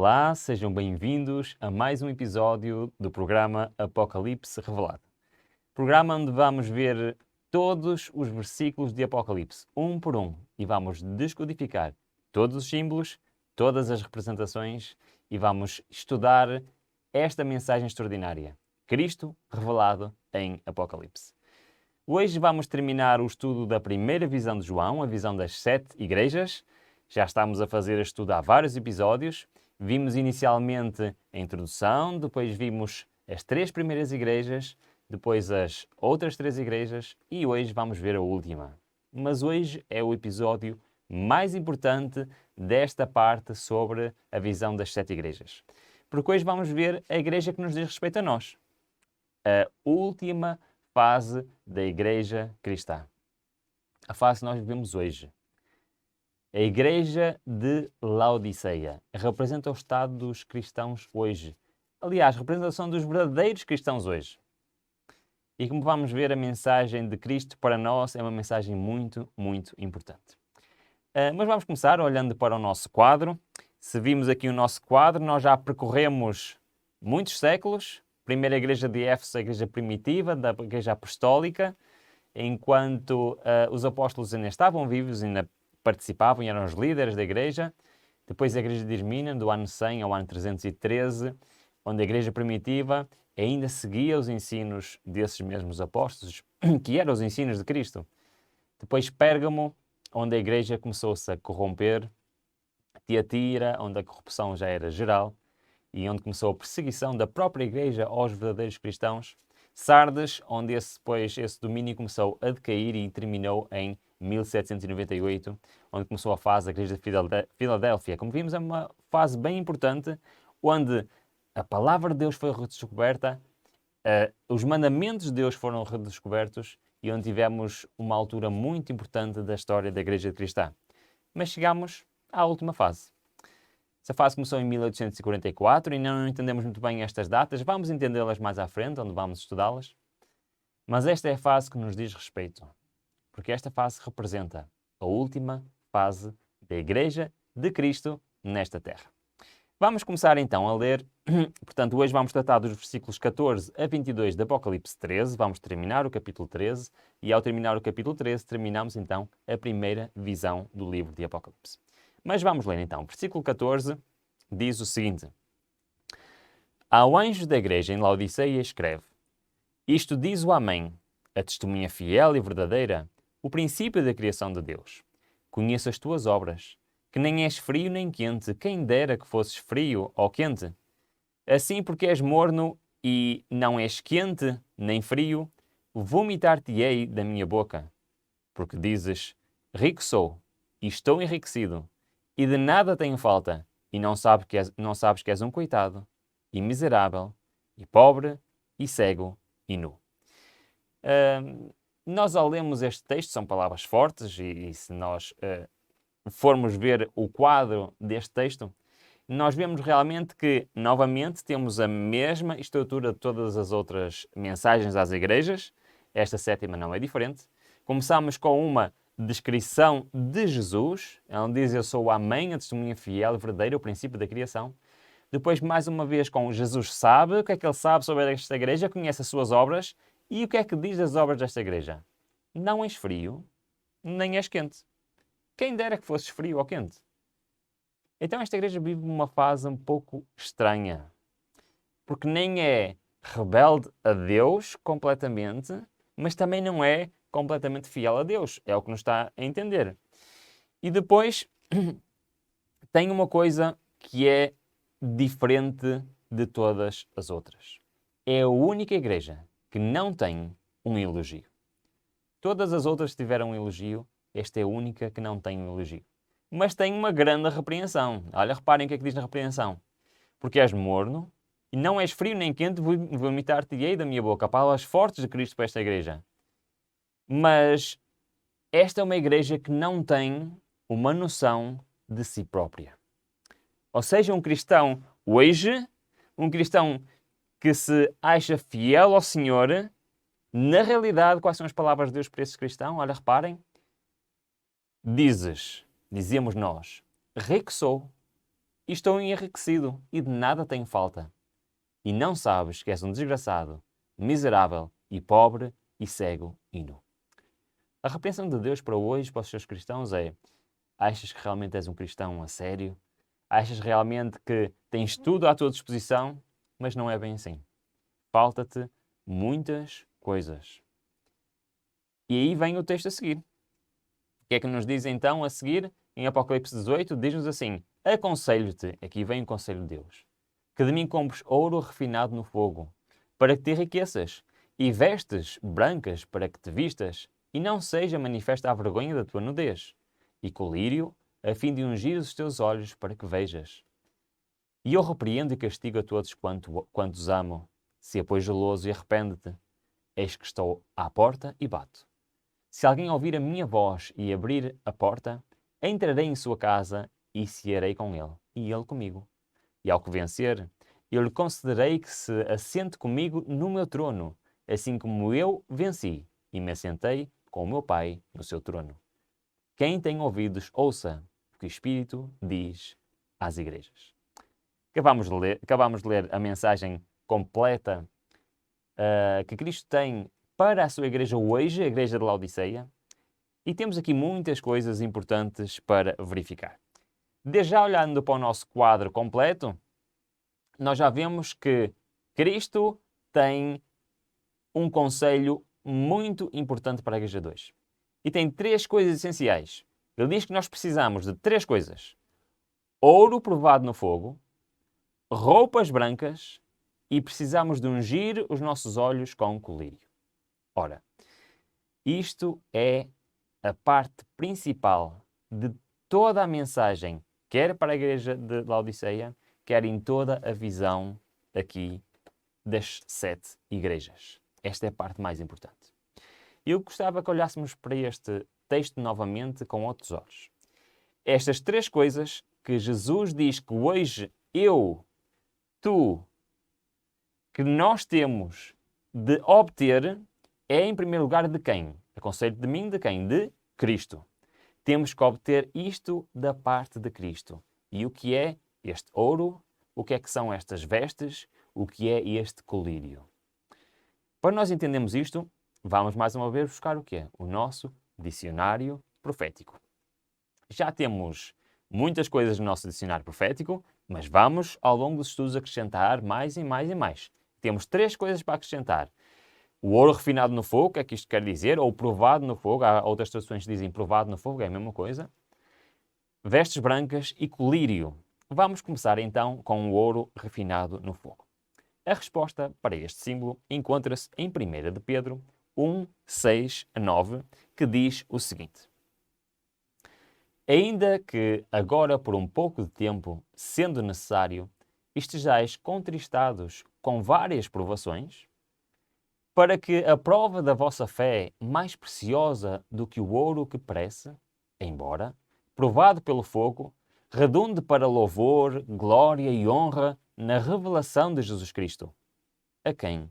Olá, sejam bem-vindos a mais um episódio do programa Apocalipse Revelado. Programa onde vamos ver todos os versículos de Apocalipse, um por um, e vamos descodificar todos os símbolos, todas as representações e vamos estudar esta mensagem extraordinária, Cristo revelado em Apocalipse. Hoje vamos terminar o estudo da primeira visão de João, a visão das 7 igrejas. Já estamos a fazer este estudo há vários episódios. Vimos inicialmente a introdução, depois vimos as 3 primeiras igrejas, depois as outras 3 igrejas e hoje vamos ver a última. Mas hoje é o episódio mais importante desta parte sobre a visão das 7 igrejas. Porque hoje vamos ver a igreja que nos diz respeito a nós. A última fase da igreja cristã. A fase que nós vivemos hoje. A igreja de Laodiceia representa o estado dos cristãos hoje. Aliás, a representação dos verdadeiros cristãos hoje. E como vamos ver, a mensagem de Cristo para nós é uma mensagem muito, muito importante. Mas vamos começar olhando para o nosso quadro. Se vimos aqui o nosso quadro, nós já percorremos muitos séculos. Primeira igreja de Éfeso, a igreja primitiva, da igreja apostólica, enquanto os apóstolos ainda estavam vivos, ainda participavam e eram os líderes da igreja. Depois a igreja de Esmirna, do ano 100 ao ano 313, onde a igreja primitiva ainda seguia os ensinos desses mesmos apóstolos, que eram os ensinos de Cristo. Depois Pérgamo, onde a igreja começou-se a corromper. Tiatira, onde a corrupção já era geral e onde começou a perseguição da própria igreja aos verdadeiros cristãos. Sardes, onde esse domínio começou a decair e terminou em 1798, onde começou a fase da igreja de Filadélfia. Como vimos, é uma fase bem importante, onde a palavra de Deus foi redescoberta, os mandamentos de Deus foram redescobertos e onde tivemos uma altura muito importante da história da igreja cristã. Mas chegamos à última fase. Essa fase começou em 1844 e não entendemos muito bem estas datas. Vamos entendê-las mais à frente, onde vamos estudá-las. Mas esta é a fase que nos diz respeito, porque esta fase representa a última fase da Igreja de Cristo nesta terra. Vamos começar então a ler. Portanto, hoje vamos tratar dos versículos 14 a 22 de Apocalipse 13. Vamos terminar o capítulo 13 e ao terminar o capítulo 13 terminamos então a primeira visão do livro de Apocalipse. Mas vamos ler então. Versículo 14 diz o seguinte: Ao anjo da igreja em Laodiceia escreve: Isto diz o Amém, a testemunha fiel e verdadeira, o princípio da criação de Deus. Conheço as tuas obras, que nem és frio nem quente, quem dera que fosses frio ou quente. Assim, porque és morno e não és quente nem frio, vomitar-te-ei da minha boca. Porque dizes: Rico sou, e estou enriquecido, e de nada tenho falta, e não sabes que és um coitado, e miserável, e pobre, e cego, e nu. Nós ao lermos este texto, são palavras fortes, e se nós formos ver o quadro deste texto, nós vemos realmente que, novamente, temos a mesma estrutura de todas as outras mensagens às igrejas. Esta sétima não é diferente. Começamos com uma descrição de Jesus, onde diz: Eu sou o Amém, a testemunha fiel e verdadeira, o princípio da criação. Depois, mais uma vez, com Jesus sabe, o que é que ele sabe sobre esta igreja, conhece as suas obras, e o que é que diz das obras desta igreja? Não és frio, nem és quente. Quem dera que fosses frio ou quente. Então esta igreja vive uma fase um pouco estranha, porque nem é rebelde a Deus completamente, mas também não é completamente fiel a Deus. É o que nos está a entender. E depois tem uma coisa que é diferente de todas as outras. É a única igreja que não tem um elogio. Todas as outras tiveram um elogio, esta é a única que não tem um elogio. Mas tem uma grande repreensão. Olha, reparem o que é que diz na repreensão. Porque és morno, e não és frio nem quente, vomitar-te-ei da minha boca. Palavras fortes de Cristo para esta igreja. Mas esta é uma igreja que não tem uma noção de si própria. Ou seja, um cristão hoje, um cristão que se acha fiel ao Senhor, na realidade, quais são as palavras de Deus para esse cristão? Olha, reparem. Dizíamos nós, rico sou e estou enriquecido e de nada tenho falta. E não sabes que és um desgraçado, miserável e pobre e cego e nu. A repreensão de Deus para hoje, para os seus cristãos, é: achas que realmente és um cristão a sério? Achas realmente que tens tudo à tua disposição? Mas não é bem assim. Falta-te muitas coisas. E aí vem o texto a seguir. O que é que nos diz então a seguir? Em Apocalipse 18, diz-nos assim: aconselho-te, aqui vem o conselho de Deus, que de mim compres ouro refinado no fogo, para que te enriqueças, e vestes brancas para que te vistas, e não seja manifesta a vergonha da tua nudez, e colírio, a fim de ungir os teus olhos para que vejas. E eu repreendo e castigo a todos quantos amo. Se pois geloso e arrepende-te. Eis que estou à porta e bato. Se alguém ouvir a minha voz e abrir a porta, entrarei em sua casa e cearei com ele, e ele comigo. E ao que vencer, eu lhe concederei que se assente comigo no meu trono, assim como eu venci e me assentei com o meu Pai no seu trono. Quem tem ouvidos, ouça o que o Espírito diz às igrejas. Acabamos de ler a mensagem completa que Cristo tem para a sua igreja hoje, a igreja de Laodiceia, e temos aqui muitas coisas importantes para verificar. Desde já olhando para o nosso quadro completo, nós já vemos que Cristo tem um conselho muito importante para a igreja de hoje. E tem 3 coisas essenciais. Ele diz que nós precisamos de 3 coisas: ouro provado no fogo, roupas brancas e precisamos de ungir os nossos olhos com colírio. Ora, isto é a parte principal de toda a mensagem, quer para a igreja de Laodiceia, quer em toda a visão aqui das 7 igrejas. Esta é a parte mais importante. Eu gostava que olhássemos para este texto novamente com outros olhos. Estas 3 coisas que Jesus diz que hoje que nós temos de obter, é em primeiro lugar de quem? Aconselho de mim, de quem? De Cristo. Temos que obter isto da parte de Cristo. E o que é este ouro? O que é que são estas vestes? O que é este colírio? Para nós entendermos isto, vamos mais uma vez buscar o que é? O nosso dicionário profético. Já temos muitas coisas no nosso dicionário profético, mas vamos, ao longo dos estudos, acrescentar mais e mais e mais. Temos 3 coisas para acrescentar. O ouro refinado no fogo, o que é que isto quer dizer? Ou provado no fogo, há outras traduções que dizem provado no fogo, é a mesma coisa. Vestes brancas e colírio. Vamos começar então com o ouro refinado no fogo. A resposta para este símbolo encontra-se em 1 de Pedro 1, 6 a 9, que diz o seguinte: ainda que agora por um pouco de tempo, sendo necessário, estejais contristados com várias provações, para que a prova da vossa fé, mais preciosa do que o ouro que perece, embora provado pelo fogo, redunde para louvor, glória e honra na revelação de Jesus Cristo, a quem,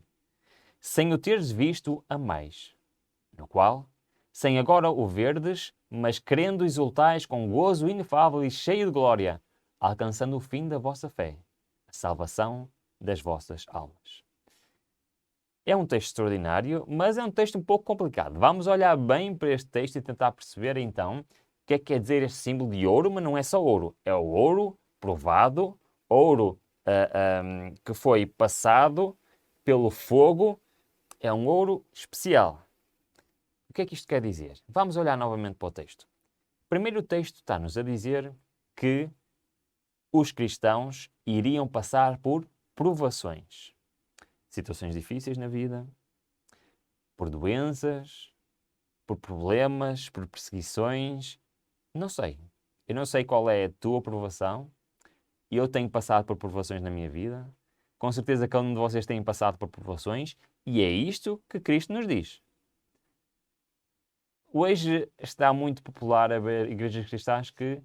sem o teres visto, amais, no qual, sem agora o verdes, mas querendo exultais com gozo inefável e cheio de glória, alcançando o fim da vossa fé, a salvação das vossas almas. É um texto extraordinário, mas é um texto um pouco complicado. Vamos olhar bem para este texto e tentar perceber então o que é que quer dizer este símbolo de ouro, mas não é só ouro. É o ouro provado, ouro que foi passado pelo fogo. É um ouro especial. O que é que isto quer dizer? Vamos olhar novamente para o texto. Primeiro, o texto está-nos a dizer que os cristãos iriam passar por provações. Situações difíceis na vida, por doenças, por problemas, por perseguições. Não sei. Eu não sei qual é a tua provação. Eu tenho passado por provações na minha vida. Com certeza cada um de vocês tem passado por provações. E é isto que Cristo nos diz. Hoje está muito popular haver igrejas cristãs que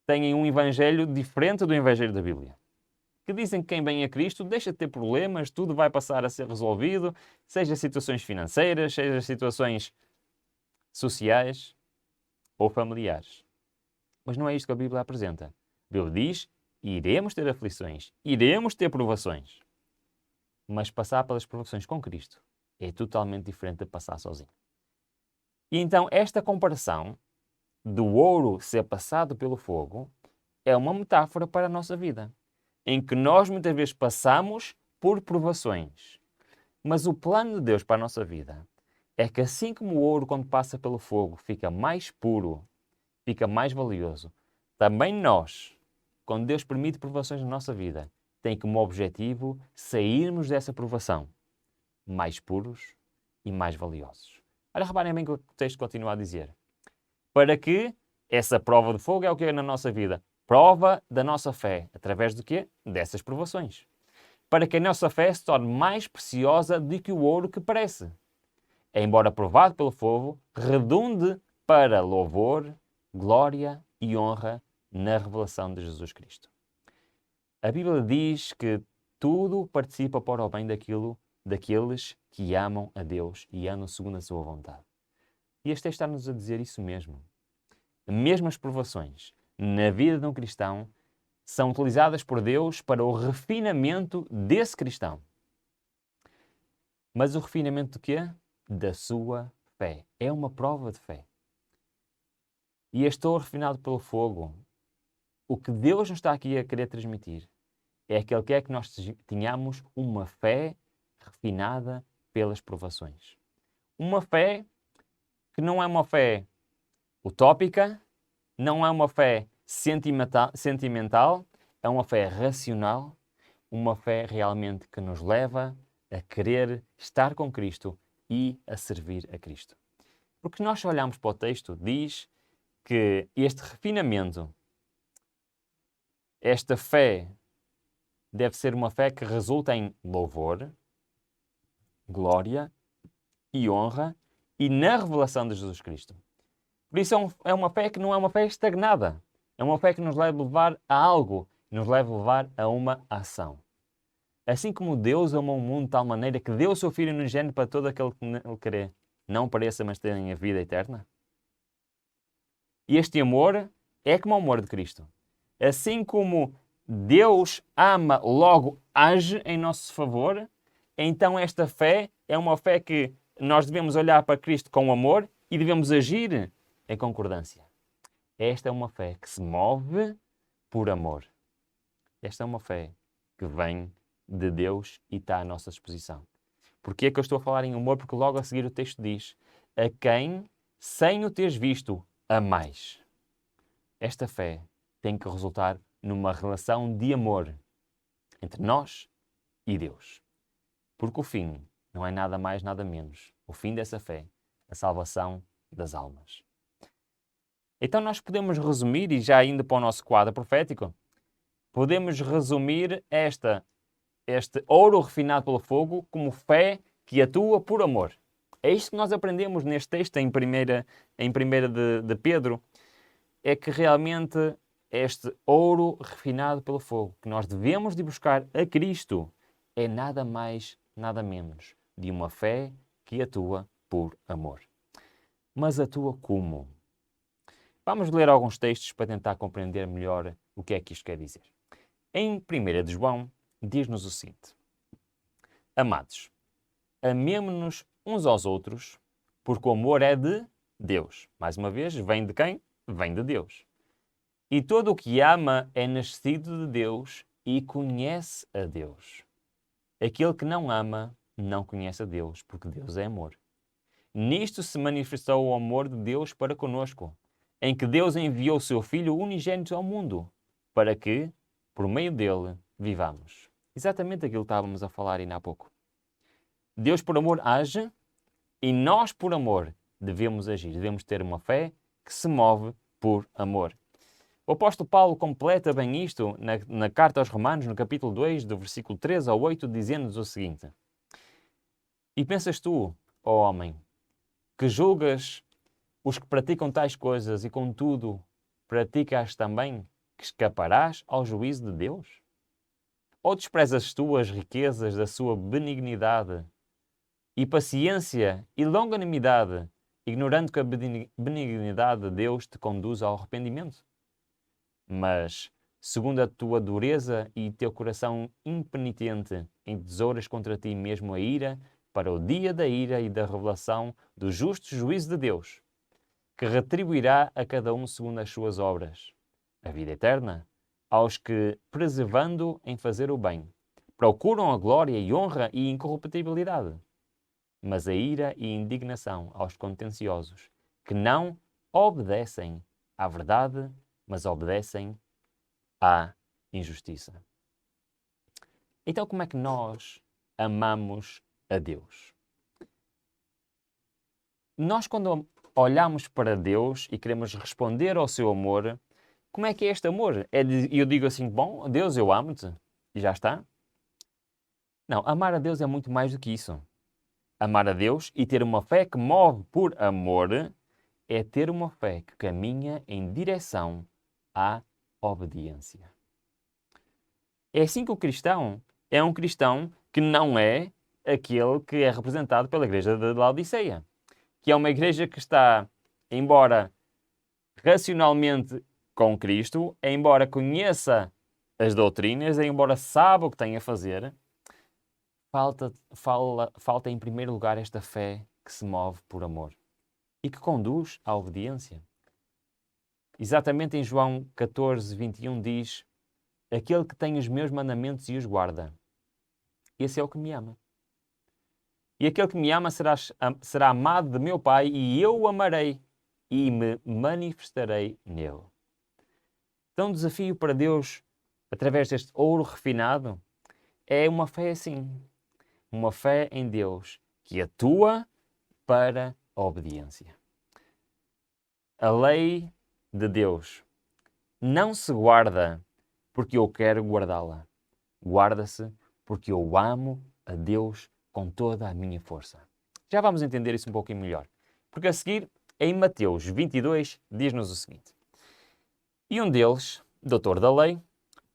têm um evangelho diferente do evangelho da Bíblia. Que dizem que quem vem a Cristo deixa de ter problemas, tudo vai passar a ser resolvido, seja situações financeiras, seja situações sociais ou familiares. Mas não é isto que a Bíblia apresenta. A Bíblia diz iremos ter aflições, iremos ter provações. Mas passar pelas provações com Cristo é totalmente diferente de passar sozinho. E então esta comparação do ouro ser passado pelo fogo é uma metáfora para a nossa vida, em que nós muitas vezes passamos por provações. Mas o plano de Deus para a nossa vida é que assim como o ouro, quando passa pelo fogo, fica mais puro, fica mais valioso, também nós, quando Deus permite provações na nossa vida, tem como objetivo sairmos dessa provação mais puros e mais valiosos. Olha, reparem bem que o texto continua a dizer. Para que essa prova de fogo é o que é na nossa vida? Prova da nossa fé. Através do quê? Dessas provações. Para que a nossa fé se torne mais preciosa do que o ouro que parece. Embora provado pelo fogo, redunde para louvor, glória e honra na revelação de Jesus Cristo. A Bíblia diz que tudo participa para o bem daqueles que amam a Deus e andam segundo a sua vontade. E este texto está-nos a dizer isso mesmo. Mesmo as provações na vida de um cristão são utilizadas por Deus para o refinamento desse cristão. Mas o refinamento do quê? Da sua fé. É uma prova de fé. E este ouro refinado pelo fogo, o que Deus nos está aqui a querer transmitir é que Ele quer que nós tenhamos uma fé refinada pelas provações. Uma fé que não é uma fé utópica, não é uma fé sentimental, é uma fé racional, uma fé realmente que nos leva a querer estar com Cristo e a servir a Cristo. Porque nós, se olharmos para o texto, diz que este refinamento, esta fé, deve ser uma fé que resulta em louvor, glória e honra e na revelação de Jesus Cristo. Por isso é uma fé que não é uma fé estagnada. É uma fé que nos leva a levar a algo, nos leva a levar a uma ação. Assim como Deus amou o mundo de tal maneira que deu o seu Filho unigênito para todo aquele que Ele crê, não pareça, mas tenha a vida eterna. E este amor é como o amor de Cristo. Assim como Deus ama, logo age em nosso favor, então esta fé é uma fé que nós devemos olhar para Cristo com amor e devemos agir em concordância. Esta é uma fé que se move por amor. Esta é uma fé que vem de Deus e está à nossa disposição. Porquê é que eu estou a falar em amor? Porque logo a seguir o texto diz: a quem, sem o teres visto, amais. Esta fé tem que resultar numa relação de amor entre nós e Deus. Porque o fim não é nada mais, nada menos. O fim dessa fé, a salvação das almas. Então nós podemos resumir, e já indo para o nosso quadro profético, podemos resumir este ouro refinado pelo fogo como fé que atua por amor. É isto que nós aprendemos neste texto em 1 de Pedro, é que realmente este ouro refinado pelo fogo, que nós devemos de buscar a Cristo, é nada mais, nada menos de uma fé que atua por amor. Mas atua como? Vamos ler alguns textos para tentar compreender melhor o que é que isto quer dizer. Em 1 de João, diz-nos o seguinte: amados, amemo-nos uns aos outros, porque o amor é de Deus. Mais uma vez, vem de quem? Vem de Deus. E todo o que ama é nascido de Deus e conhece a Deus. Aquele que não ama não conhece a Deus, porque Deus é amor. Nisto se manifestou o amor de Deus para conosco, em que Deus enviou o seu Filho unigênito ao mundo, para que, por meio dele, vivamos. Exatamente aquilo que estávamos a falar ainda há pouco. Deus por amor age e nós por amor devemos agir. Devemos ter uma fé que se move por amor. O apóstolo Paulo completa bem isto na carta aos Romanos, no capítulo 2, do versículo 3 ao 8, dizendo-nos o seguinte: e pensas tu, ó homem, que julgas os que praticam tais coisas e, contudo, praticas também, que escaparás ao juízo de Deus? Ou desprezas tu as riquezas da sua benignidade e paciência e longanimidade, ignorando que a benignidade de Deus te conduz ao arrependimento? Mas, segundo a tua dureza e teu coração impenitente, entesouras contra ti mesmo a ira, para o dia da ira e da revelação do justo juízo de Deus, que retribuirá a cada um segundo as suas obras. A vida eterna, aos que, preservando em fazer o bem, procuram a glória e honra e incorruptibilidade. Mas a ira e indignação aos contenciosos, que não obedecem à verdade, mas obedecem à injustiça. Então, como é que nós amamos a Deus? Nós, quando olhamos para Deus e queremos responder ao seu amor, como é que é este amor? Eu digo assim, bom, Deus, eu amo-te, e já está? Não, amar a Deus é muito mais do que isso. Amar a Deus e ter uma fé que move por amor é ter uma fé que caminha em direção à obediência. É assim que o cristão é um cristão que não é aquele que é representado pela igreja de Laodiceia, que é uma igreja que está, embora racionalmente com Cristo, embora conheça as doutrinas, embora saiba o que tem a fazer, falta em primeiro lugar esta fé que se move por amor e que conduz à obediência. Exatamente em João 14, 21 diz: aquele que tem os meus mandamentos e os guarda, esse é o que me ama. E aquele que me ama será amado de meu Pai, e eu o amarei e me manifestarei nele. Então, o desafio para Deus, através deste ouro refinado, é uma fé assim. Uma fé em Deus que atua para a obediência. A lei de Deus não se guarda porque eu quero guardá-la. Guarda-se porque eu amo a Deus com toda a minha força. Já vamos entender isso um pouquinho melhor. Porque a seguir, em Mateus 22, diz-nos o seguinte: e um deles, doutor da lei,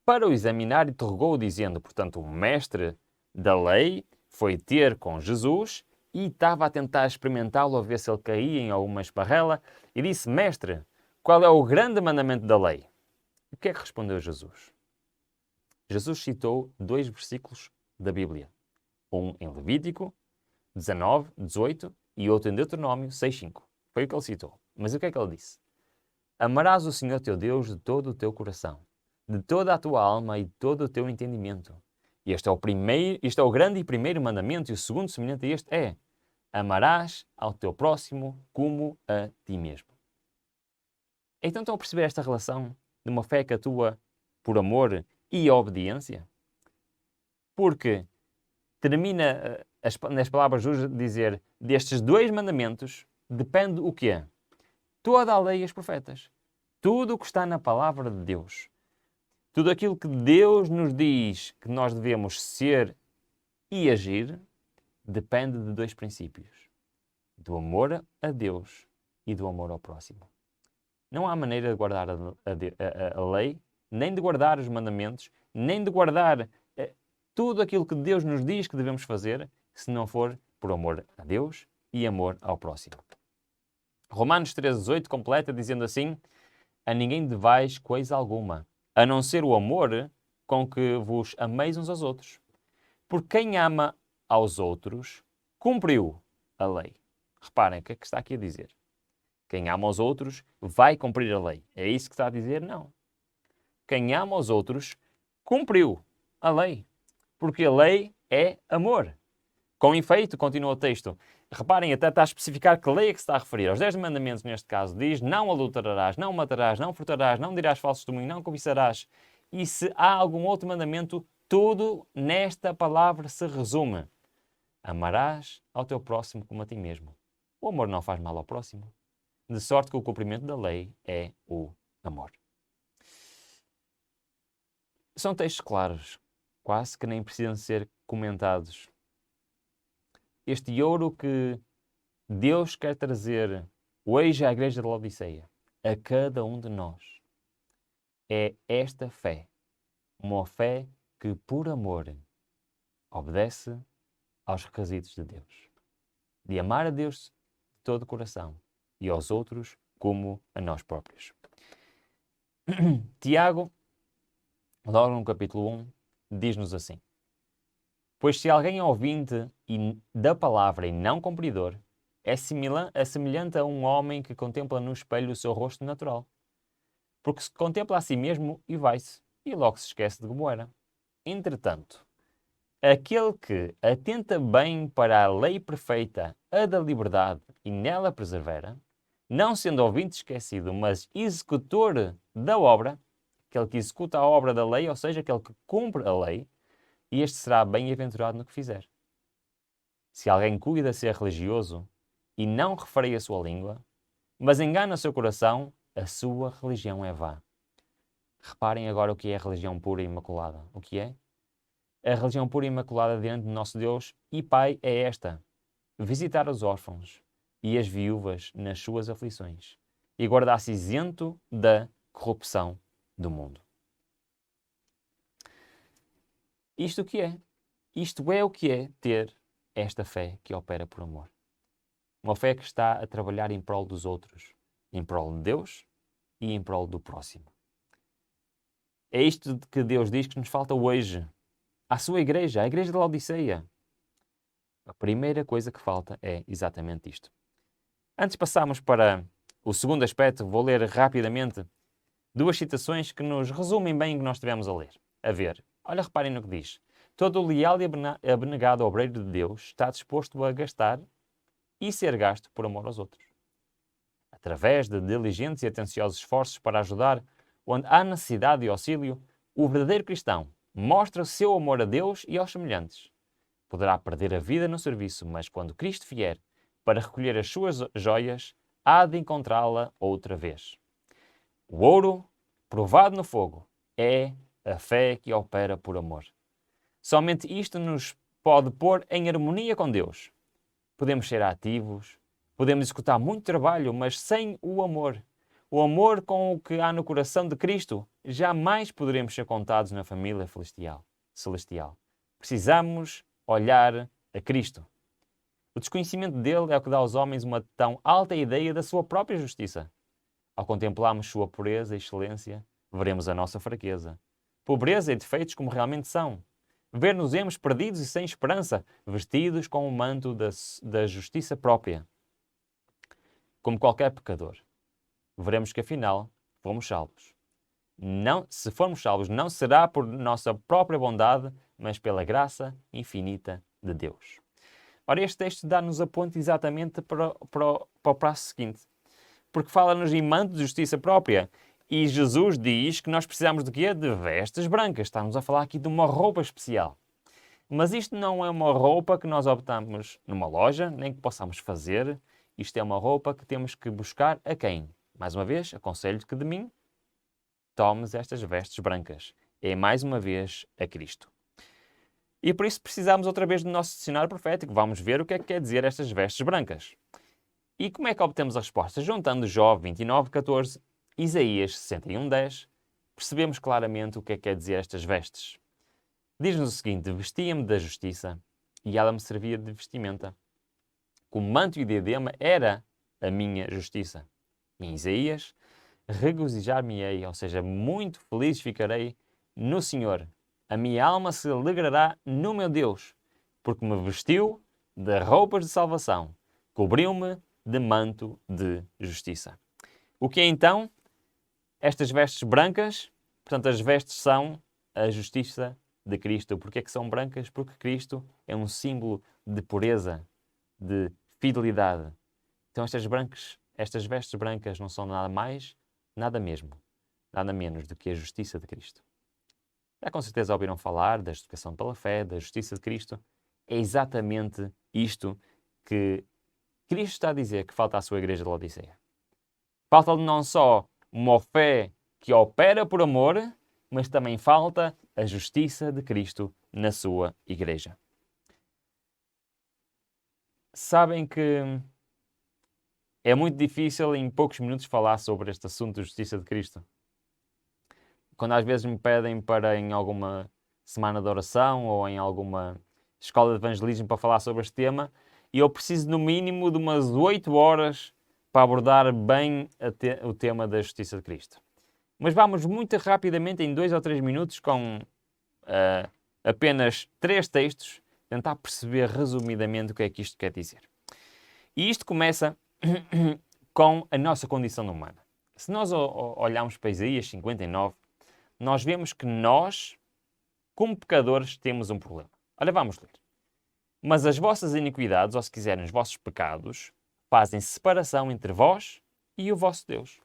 para o examinar, interrogou-o, dizendo, portanto, o mestre da lei foi ter com Jesus e estava a tentar experimentá-lo, a ver se ele caía em alguma esparrela, e disse: mestre, qual é o grande mandamento da lei? O que é que respondeu Jesus? Jesus citou 2 versículos da Bíblia. Um em Levítico 19, 18 e outro em Deuteronômio 6, 5. Foi o que ele citou. Mas o que é que ele disse? Amarás o Senhor teu Deus de todo o teu coração, de toda a tua alma e de todo o teu entendimento. Este é o grande e primeiro mandamento, e o segundo semelhante a este é: amarás ao teu próximo como a ti mesmo. Então estão a perceber esta relação de uma fé que atua por amor e obediência? Porque termina nas palavras de Jesus dizer: destes 2 mandamentos depende o quê? Toda a lei e os profetas. Tudo o que está na palavra de Deus. Tudo aquilo que Deus nos diz que nós devemos ser e agir depende de 2 princípios: do amor a Deus e do amor ao próximo. Não há maneira de guardar a lei, nem de guardar os mandamentos, nem de guardar tudo aquilo que Deus nos diz que devemos fazer, se não for por amor a Deus e amor ao próximo. Romanos 13:18 completa dizendo assim: a ninguém devais coisa alguma, a não ser o amor com que vos ameis uns aos outros. Porque quem ama aos outros, cumpriu a lei. Reparem o que é que está aqui a dizer. Quem ama aos outros vai cumprir a lei. É isso que está a dizer? Não. Quem ama aos outros, cumpriu a lei. Porque a lei é amor. Com efeito, continua o texto. Reparem, até está a especificar que lei é que se está a referir. Aos 10 mandamentos, neste caso, diz: não adulterarás, não matarás, não furtarás, não dirás falso testemunho, não cobiçarás. E se há algum outro mandamento, tudo nesta palavra se resume: amarás ao teu próximo como a ti mesmo. O amor não faz mal ao próximo. De sorte que o cumprimento da lei é o amor. São textos claros, quase que nem precisam ser comentados. Este ouro que Deus quer trazer hoje à igreja de Laodiceia, a cada um de nós, é esta fé. Uma fé que, por amor, obedece aos requisitos de Deus. De amar a Deus de todo o coração e aos outros como a nós próprios. Tiago logo no capítulo 1, diz-nos assim: Pois se alguém é ouvinte da palavra e não cumpridor, é semelhante a um homem que contempla no espelho o seu rosto natural. Porque se contempla a si mesmo e vai-se, e logo se esquece de como era. Entretanto, aquele que atenta bem para a lei perfeita, a da liberdade, e nela persevera, não sendo ouvinte esquecido, mas executor da obra, aquele que executa a obra da lei, ou seja, aquele que cumpre a lei, e este será bem-aventurado no que fizer. Se alguém cuida ser religioso e não refreia a sua língua, mas engana o seu coração, a sua religião é vã. Reparem agora o que é a religião pura e imaculada. O que é? A religião pura e imaculada diante do nosso Deus e Pai é esta: visitar os órfãos e as viúvas nas suas aflições e guardar-se isento da corrupção do mundo. Isto o que é? Isto é o que é ter esta fé que opera por amor. Uma fé que está a trabalhar em prol dos outros, em prol de Deus e em prol do próximo. É isto que Deus diz que nos falta hoje. À sua igreja, a igreja de Laodiceia. A primeira coisa que falta é exatamente isto. Antes de passarmos para o segundo aspecto, vou ler rapidamente duas citações que nos resumem bem o que nós tivemos a ler. A ver, olha, reparem no que diz. Todo o leal e abnegado obreiro de Deus está disposto a gastar e ser gasto por amor aos outros. Através de diligentes e atenciosos esforços para ajudar onde há necessidade de auxílio, o verdadeiro cristão mostra o seu amor a Deus e aos semelhantes. Poderá perder a vida no serviço, mas quando Cristo vier para recolher as suas joias, há de encontrá-la outra vez. O ouro, provado no fogo, é a fé que opera por amor. Somente isto nos pode pôr em harmonia com Deus. Podemos ser ativos, podemos executar muito trabalho, mas sem o amor com o que há no coração de Cristo, jamais poderemos ser contados na família celestial. Precisamos olhar a Cristo. O desconhecimento dele é o que dá aos homens uma tão alta ideia da sua própria justiça. Ao contemplarmos sua pureza e excelência, veremos a nossa fraqueza, pobreza e defeitos como realmente são. Ver-nos-emos perdidos e sem esperança, vestidos com o manto da justiça própria. Como qualquer pecador, veremos que afinal fomos salvos. Não, se formos salvos, não será por nossa própria bondade, mas pela graça infinita de Deus. Ora, este texto dá-nos a ponto exatamente para o passo seguinte. Porque fala-nos em manto de justiça própria. E Jesus diz que nós precisamos de quê? De vestes brancas. Estamos a falar aqui de uma roupa especial. Mas isto não é uma roupa que nós optamos numa loja, nem que possamos fazer. Isto é uma roupa que temos que buscar a quem? Mais uma vez, aconselho-te que de mim tomes estas vestes brancas. É mais uma vez a Cristo. E por isso precisamos outra vez do nosso dicionário profético. Vamos ver o que é que quer dizer estas vestes brancas. E como é que obtemos a resposta? Juntando Jó 29:14, Isaías 61:10, percebemos claramente o que é que quer dizer estas vestes. Diz-nos o seguinte: vestia-me da justiça e ela me servia de vestimenta. Como manto e diadema era a minha justiça. Em Isaías, regozijar-me-ei, ou seja, muito feliz ficarei no Senhor. A minha alma se alegrará no meu Deus, porque me vestiu de roupas de salvação, cobriu-me de manto de justiça. O que é então estas vestes brancas? Portanto, as vestes são a justiça de Cristo. Porquê é que são brancas? Porque Cristo é um símbolo de pureza, de fidelidade. Então estas vestes brancas não são nada mais, nada mesmo, nada menos do que a justiça de Cristo. Já com certeza ouviram falar da justificação pela fé, da justiça de Cristo. É exatamente isto que Cristo está a dizer que falta à sua igreja de Laodiceia. Falta-lhe não só uma fé que opera por amor, mas também falta a justiça de Cristo na sua igreja. Sabem que é muito difícil em poucos minutos falar sobre este assunto da justiça de Cristo. Quando às vezes me pedem para em alguma semana de oração ou em alguma escola de evangelismo para falar sobre este tema, e eu preciso no mínimo de umas 8 horas para abordar bem o tema da justiça de Cristo. Mas vamos muito rapidamente, em 2 ou 3 minutos, com apenas 3 textos, tentar perceber resumidamente o que é que isto quer dizer. E isto começa com a nossa condição humana. Se nós olharmos para Isaías 59, nós vemos que nós, como pecadores, temos um problema. Olha, vamos ler. Mas as vossas iniquidades, ou se quiserem, os vossos pecados, fazem separação entre vós e o vosso Deus.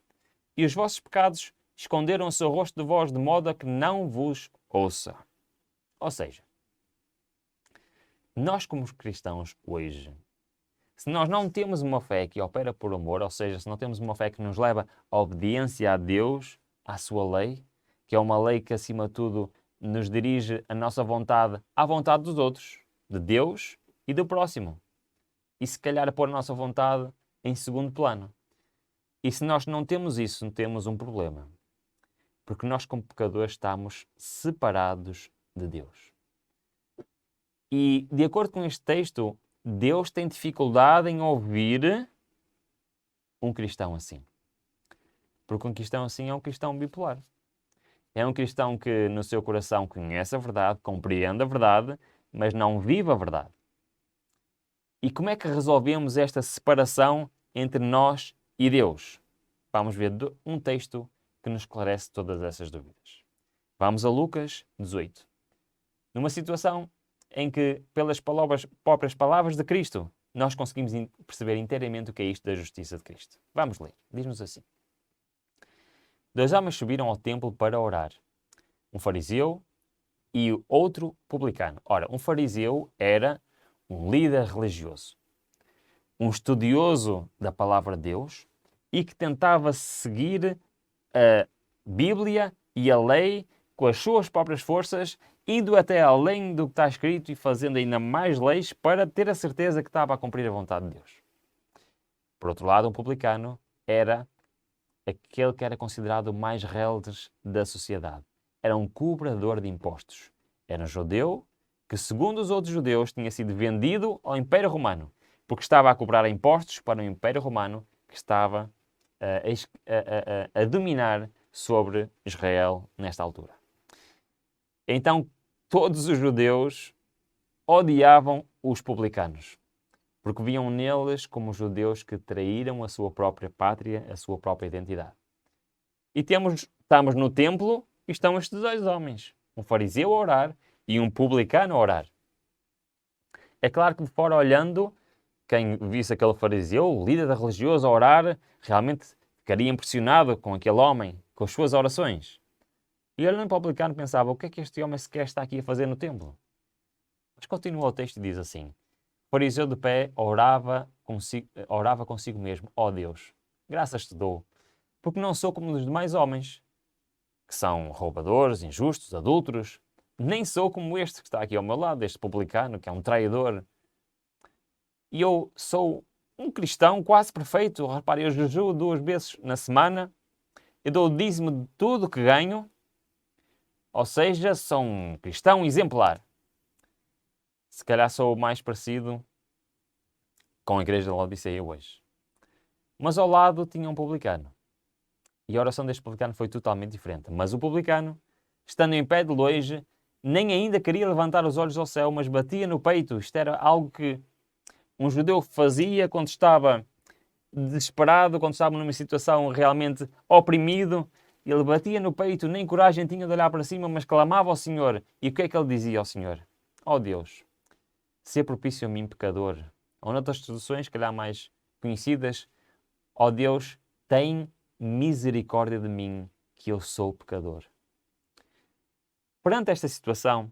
E os vossos pecados esconderam o seu rosto de vós de modo a que não vos ouça. Ou seja, nós como cristãos hoje, se nós não temos uma fé que opera por amor, ou seja, se não temos uma fé que nos leva à obediência a Deus, à sua lei, que é uma lei que acima de tudo nos dirige a nossa vontade à vontade dos outros, de Deus e do próximo. E se calhar pôr a nossa vontade em segundo plano. E se nós não temos isso, temos um problema. Porque nós como pecadores estamos separados de Deus. E de acordo com este texto, Deus tem dificuldade em ouvir um cristão assim. Porque um cristão assim é um cristão bipolar. É um cristão que no seu coração conhece a verdade, compreende a verdade, mas não vive a verdade. E como é que resolvemos esta separação entre nós e Deus? Vamos ver um texto que nos esclarece todas essas dúvidas. Vamos a Lucas 18. Numa situação em que, pelas próprias palavras de Cristo, nós conseguimos perceber inteiramente o que é isto da justiça de Cristo. Vamos ler. Diz-nos assim. 2 homens subiram ao templo para orar. Um fariseu e outro publicano. Ora, um fariseu era um líder religioso, um estudioso da palavra de Deus e que tentava seguir a Bíblia e a lei com as suas próprias forças, indo até além do que está escrito e fazendo ainda mais leis para ter a certeza que estava a cumprir a vontade de Deus. Por outro lado, um publicano era aquele que era considerado o mais reles da sociedade. Era um cobrador de impostos. Era um judeu que, segundo os outros judeus, tinha sido vendido ao Império Romano, porque estava a cobrar impostos para o Império Romano que estava a dominar sobre Israel nesta altura. Então, todos os judeus odiavam os publicanos, porque viam neles como judeus que traíram a sua própria pátria, a sua própria identidade. E estamos no templo e estão estes 2 homens, um fariseu a orar e um publicano a orar. É claro que de fora olhando, quem visse aquele fariseu, o líder religioso, a orar, realmente ficaria impressionado com aquele homem, com as suas orações. E olhando para o publicano pensava, o que é que este homem sequer está aqui a fazer no templo? Mas continua o texto e diz assim, o fariseu de pé orava consigo mesmo, ó Deus, graças te dou, porque não sou como os demais homens, que são roubadores, injustos, adúlteros, nem sou como este que está aqui ao meu lado, este publicano, que é um traidor. E eu sou um cristão quase perfeito. Repare, eu jejuo 2 vezes na semana, eu dou o dízimo de tudo que ganho, ou seja, sou um cristão exemplar. Se calhar sou o mais parecido com a igreja de Laodiceia hoje. Mas ao lado tinha um publicano. E a oração deste publicano foi totalmente diferente. Mas o publicano, estando em pé de longe, nem ainda queria levantar os olhos ao céu, mas batia no peito. Isto era algo que um judeu fazia quando estava desesperado, quando estava numa situação realmente oprimido. Ele batia no peito, nem coragem tinha de olhar para cima, mas clamava ao Senhor. E o que é que ele dizia ao Senhor? Ó Deus, ser propício a mim, pecador. Ou noutras traduções, calhar mais conhecidas, ó Deus, tem misericórdia de mim, que eu sou pecador. Perante esta situação,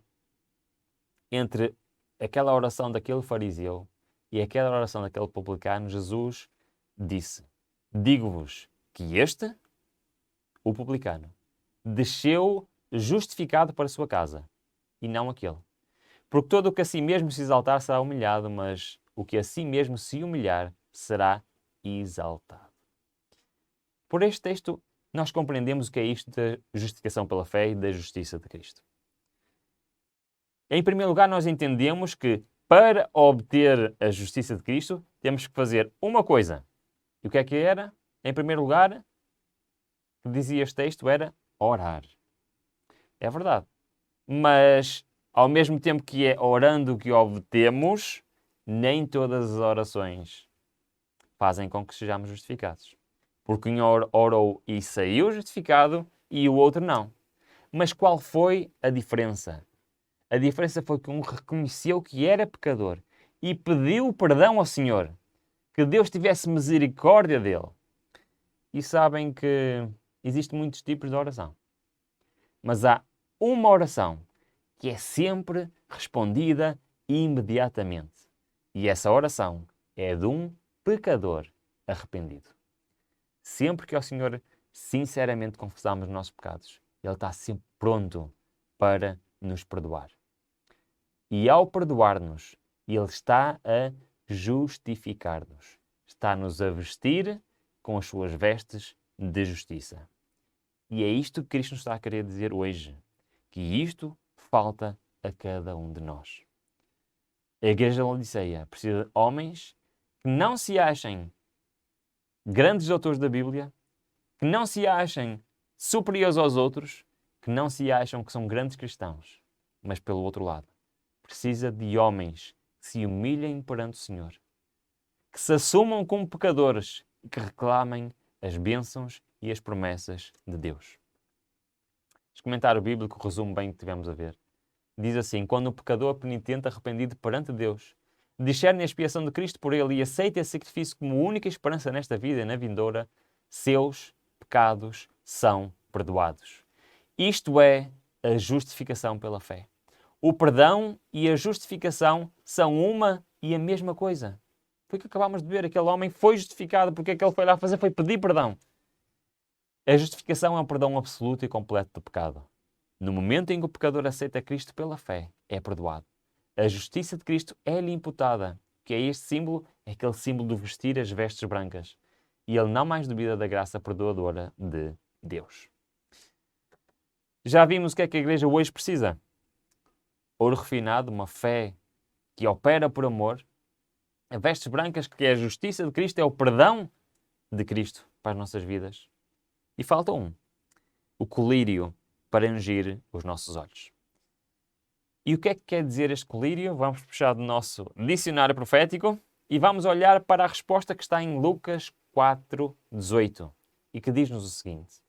entre aquela oração daquele fariseu e aquela oração daquele publicano, Jesus disse, digo-vos que este, o publicano, desceu justificado para a sua casa, e não aquele. Porque todo o que a si mesmo se exaltar será humilhado, mas o que a si mesmo se humilhar será exaltado. Por este texto, nós compreendemos o que é isto da justificação pela fé e da justiça de Cristo. Em primeiro lugar, nós entendemos que para obter a justiça de Cristo, temos que fazer uma coisa. E o que é que era? Em primeiro lugar, que dizia este texto era orar. É verdade. Mas, ao mesmo tempo que é orando que obtemos, nem todas as orações fazem com que sejamos justificados. Porque um orou e saiu justificado e o outro não. Mas qual foi a diferença? A diferença foi que um reconheceu que era pecador e pediu perdão ao Senhor, que Deus tivesse misericórdia dele. E sabem que existem muitos tipos de oração. Mas há uma oração que é sempre respondida imediatamente. E essa oração é de um pecador arrependido. Sempre que ao Senhor sinceramente confessamos os nossos pecados, Ele está sempre pronto para nos perdoar. E ao perdoar-nos, Ele está a justificar-nos. Está-nos a vestir com as suas vestes de justiça. E é isto que Cristo nos está a querer dizer hoje. Que isto falta a cada um de nós. A Igreja de Laodiceia precisa de homens que não se achem grandes autores da Bíblia, que não se achem superiores aos outros, que não se acham que são grandes cristãos. Mas, pelo outro lado, precisa de homens que se humilhem perante o Senhor, que se assumam como pecadores e que reclamem as bênçãos e as promessas de Deus. Este comentário bíblico resume bem o que tivemos a ver. Diz assim: quando o pecador penitente arrependido perante Deus discerne a expiação de Cristo por ele e aceita esse sacrifício como única esperança nesta vida e na vindoura, seus pecados são perdoados. Isto é a justificação pela fé. O perdão e a justificação são uma e a mesma coisa. Foi o que acabámos de ver. Aquele homem foi justificado porque aquele foi lá fazer foi pedir perdão. A justificação é um perdão absoluto e completo do pecado. No momento em que o pecador aceita Cristo pela fé, é perdoado. A justiça de Cristo é-lhe imputada, que é este símbolo, é aquele símbolo de vestir as vestes brancas. E ele não mais duvida da graça perdoadora de Deus. Já vimos o que é que a Igreja hoje precisa. Ouro refinado, uma fé que opera por amor. A vestes brancas, que é a justiça de Cristo, é o perdão de Cristo para as nossas vidas. E falta o colírio para ungir os nossos olhos. E o que é que quer dizer este colírio? Vamos puxar do nosso dicionário profético e vamos olhar para a resposta que está em Lucas 4:18 e que diz-nos o seguinte: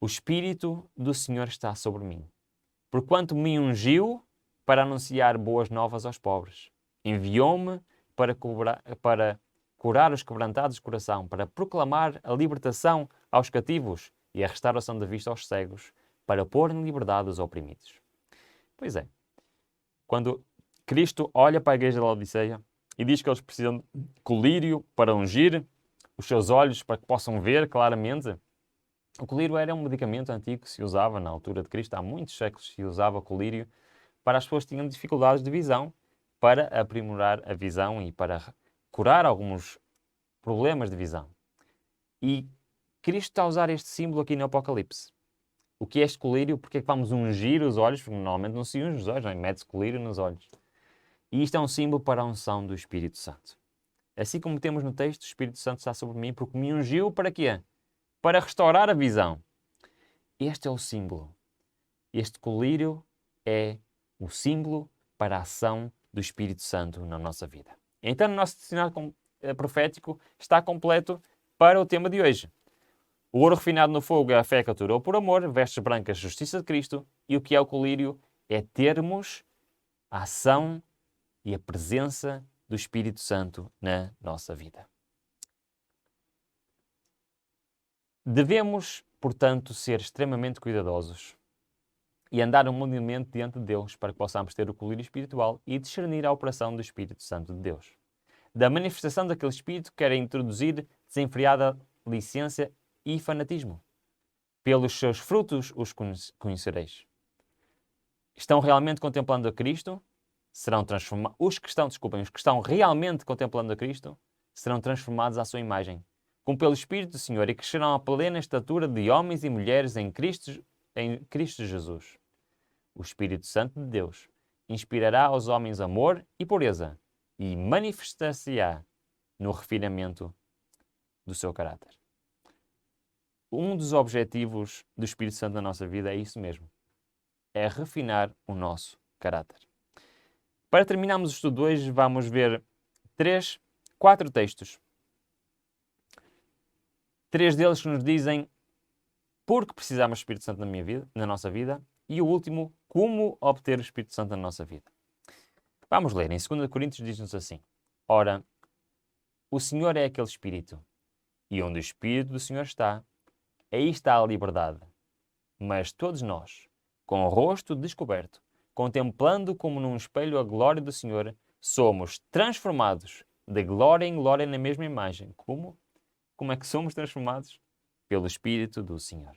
o Espírito do Senhor está sobre mim, porquanto me ungiu para anunciar boas novas aos pobres. Enviou-me para curar os quebrantados de coração, para proclamar a libertação aos cativos e a restauração da vista aos cegos, para pôr em liberdade os oprimidos. Pois é, quando Cristo olha para a Igreja de Laodiceia e diz que eles precisam de colírio para ungir os seus olhos para que possam ver claramente, o colírio era um medicamento antigo que se usava na altura de Cristo, há muitos séculos se usava colírio para as pessoas que tinham dificuldades de visão, para aprimorar a visão e para curar alguns problemas de visão. E Cristo está a usar este símbolo aqui no Apocalipse. O que é este colírio? Porque é que vamos ungir os olhos? Porque normalmente não se unge os olhos, não é? Mete-se colírio nos olhos. E isto é um símbolo para a unção do Espírito Santo. Assim como temos no texto, o Espírito Santo está sobre mim porque me ungiu para quê? Para restaurar a visão. Este é o símbolo. Este colírio é o símbolo para a ação do Espírito Santo na nossa vida. Então, o nosso dicionário profético está completo para o tema de hoje. O ouro refinado no fogo é a fé que aturou por amor, vestes brancas, justiça de Cristo, e o que é o colírio é termos a ação e a presença do Espírito Santo na nossa vida. Devemos, portanto, ser extremamente cuidadosos e andar humildemente diante de Deus para que possamos ter o colírio espiritual e discernir a operação do Espírito Santo de Deus. Da manifestação daquele Espírito que quer introduzir desenfreada licência e fanatismo. Pelos seus frutos os conhecereis. Estão realmente contemplando a Cristo? Serão transformados. Os que estão realmente contemplando a Cristo serão transformados à sua imagem, como pelo Espírito do Senhor, e crescerão à plena estatura de homens e mulheres em Cristo Jesus. O Espírito Santo de Deus inspirará aos homens amor e pureza e manifestar-se-á no refinamento do seu caráter. um dos objetivos do Espírito Santo na nossa vida é isso mesmo. É refinar o nosso caráter. Para terminarmos o estudo de hoje, vamos ver 4 textos. 3 deles que nos dizem porque precisamos do Espírito Santo na nossa vida, e o último, como obter o Espírito Santo na nossa vida. Vamos ler. Em 2 Coríntios diz-nos assim: Ora, o Senhor é aquele Espírito, e onde o Espírito do Senhor está, aí está a liberdade. Mas todos nós, com o rosto descoberto, contemplando como num espelho a glória do Senhor, somos transformados de glória em glória na mesma imagem. Como? Como é que somos transformados? Pelo Espírito do Senhor.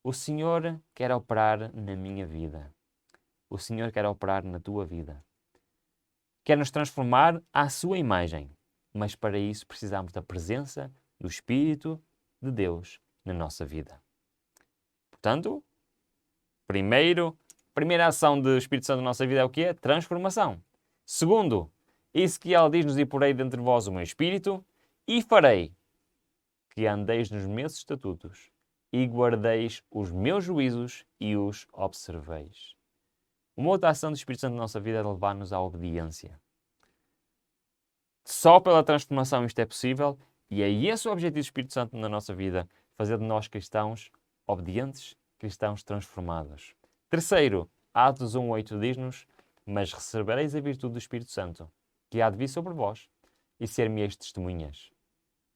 O Senhor quer operar na minha vida. O Senhor quer operar na tua vida. Quer nos transformar à sua imagem. Mas para isso precisamos da presença do Espírito de Deus na nossa vida. Portanto, primeira ação do Espírito Santo na nossa vida é o quê? Transformação. Segundo, Ezequiel diz-nos: e porei dentre vós o meu Espírito, e farei que andeis nos meus estatutos, e guardeis os meus juízos e os observeis. Uma outra ação do Espírito Santo na nossa vida é levar-nos à obediência. Só pela transformação isto é possível, e é esse o objetivo do Espírito Santo na nossa vida, fazer de nós cristãos obedientes, cristãos transformados. Terceiro, Atos 1:8 diz-nos: mas recebereis a virtude do Espírito Santo, que há de vir sobre vós, e ser-me-eis testemunhas,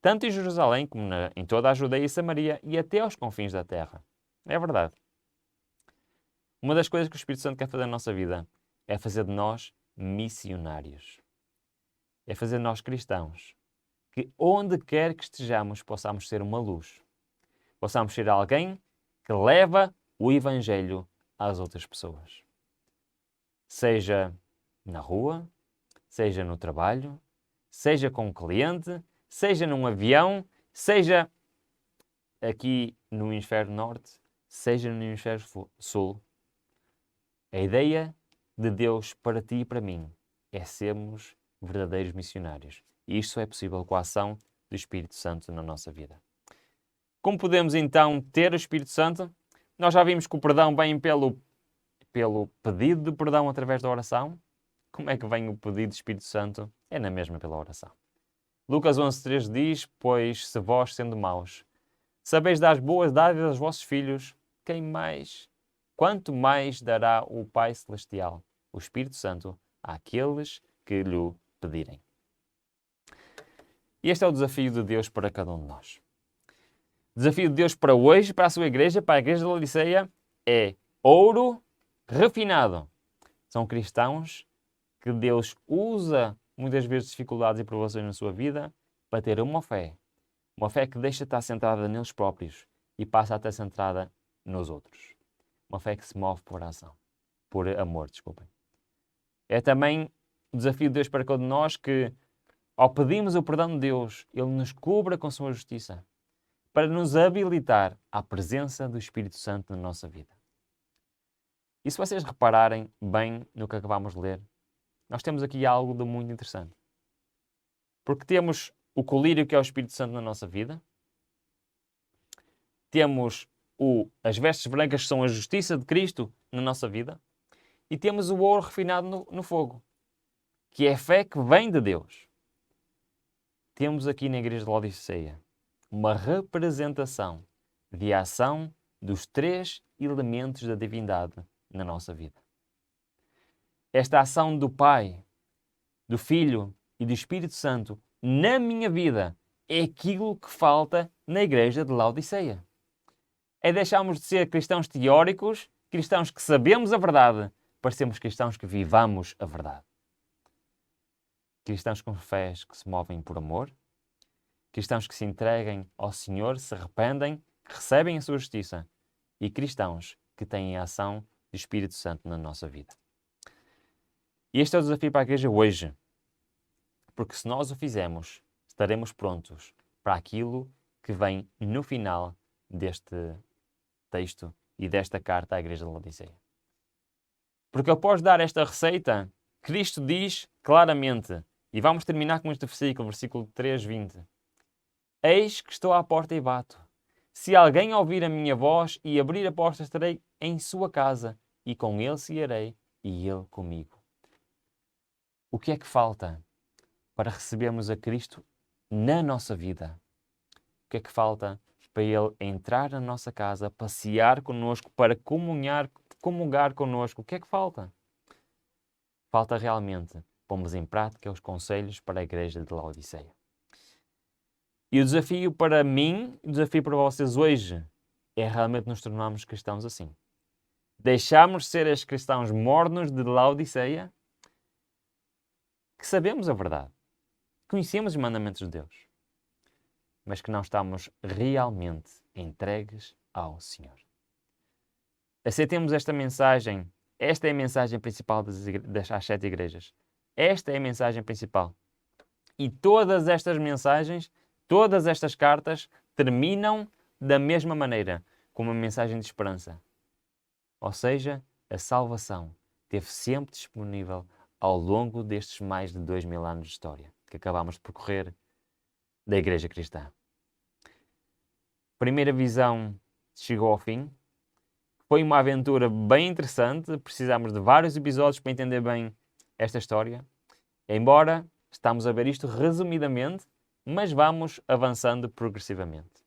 tanto em Jerusalém como em toda a Judeia e Samaria e até aos confins da terra. É verdade. Uma das coisas que o Espírito Santo quer fazer na nossa vida é fazer de nós missionários. É fazer de nós cristãos que onde quer que estejamos possamos ser uma luz. Possamos ser alguém que leva o Evangelho às outras pessoas. Seja na rua, seja no trabalho, seja com um cliente, seja num avião, seja aqui no hemisfério norte, seja no hemisfério sul. A ideia de Deus para ti e para mim é sermos verdadeiros missionários. E isto é possível com a ação do Espírito Santo na nossa vida. Como podemos então ter o Espírito Santo? Nós já vimos que o perdão vem pelo pedido de perdão através da oração. Como é que vem o pedido do Espírito Santo? É na mesma pela oração. Lucas 11:3 diz: pois se vós, sendo maus, sabeis dar as boas dádivas aos vossos filhos, quanto mais dará o Pai Celestial, o Espírito Santo, àqueles que lhe pedirem. E este é o desafio de Deus para cada um de nós. O desafio de Deus para hoje, para a sua igreja, para a igreja de Laodiceia, é ouro refinado. São cristãos que Deus usa muitas vezes dificuldades e provações na sua vida para ter uma fé que deixa de estar centrada neles próprios e passa a estar centrada nos outros. Uma fé que se move por ação, por amor, desculpem. É também o desafio de Deus para cada um de nós que, ao pedirmos o perdão de Deus, Ele nos cubra com sua justiça para nos habilitar à presença do Espírito Santo na nossa vida. E se vocês repararem bem no que acabamos de ler, nós temos aqui algo de muito interessante. Porque temos o colírio que é o Espírito Santo na nossa vida, temos as vestes brancas que são a justiça de Cristo na nossa vida, e temos o ouro refinado no fogo, que é a fé que vem de Deus. Temos aqui na igreja de Laodiceia uma representação de ação dos 3 elementos da divindade na nossa vida. Esta ação do Pai, do Filho e do Espírito Santo na minha vida é aquilo que falta na igreja de Laodiceia. É deixarmos de ser cristãos teóricos, cristãos que sabemos a verdade, para sermos cristãos que vivamos a verdade. Cristãos com fés que se movem por amor, cristãos que se entreguem ao Senhor, se arrependem, que recebem a sua justiça, e cristãos que têm a ação do Espírito Santo na nossa vida. E este é o desafio para a igreja hoje, porque se nós o fizermos, estaremos prontos para aquilo que vem no final deste texto e desta carta à igreja de Laodiceia. Porque após dar esta receita, Cristo diz claramente, e vamos terminar com este versículo 3:20. Eis que estou à porta e bato. Se alguém ouvir a minha voz e abrir a porta, estarei em sua casa, e com ele cearei, e ele comigo. O que é que falta para recebermos a Cristo na nossa vida? O que é que falta para Ele entrar na nossa casa, passear connosco, para comungar connosco? O que é que falta? Falta realmente pomos em prática os conselhos para a igreja de Laodiceia. E o desafio para mim, o desafio para vocês hoje, é realmente nos tornarmos cristãos assim. Deixarmos de ser estes cristãos mornos de Laodiceia, que sabemos a verdade, conhecemos os mandamentos de Deus, mas que não estamos realmente entregues ao Senhor. Aceitemos esta mensagem. Esta é a mensagem principal das 7 igrejas. Esta é a mensagem principal. E todas estas mensagens, todas estas cartas, terminam da mesma maneira, com uma mensagem de esperança. Ou seja, a salvação esteve sempre disponível ao longo destes mais de 2000 anos de história que acabamos de percorrer da Igreja Cristã. Primeira visão chegou ao fim. Foi uma aventura bem interessante. Precisamos de vários episódios para entender bem esta história. Embora estamos a ver isto resumidamente, mas vamos avançando progressivamente.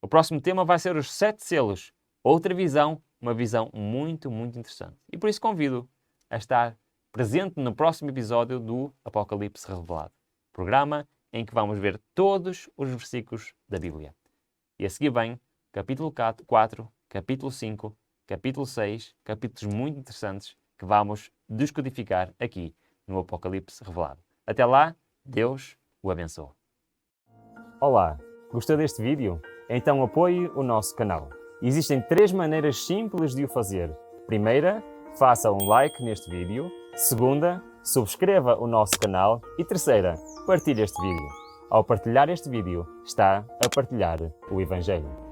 O próximo tema vai ser os 7 selos. Outra visão, uma visão muito, muito interessante. E por isso convido a estar presente no próximo episódio do Apocalipse Revelado. Programa em que vamos ver todos os versículos da Bíblia. E a seguir vem capítulo 4, capítulo 5, capítulo 6, capítulos muito interessantes que vamos descodificar aqui no Apocalipse Revelado. Até lá, Deus o abençoe. Olá, gostou deste vídeo? Então apoie o nosso canal. Existem 3 maneiras simples de o fazer. Primeira, faça um like neste vídeo. Segunda, subscreva o nosso canal. E terceira, partilhe este vídeo. Ao partilhar este vídeo, está a partilhar o Evangelho.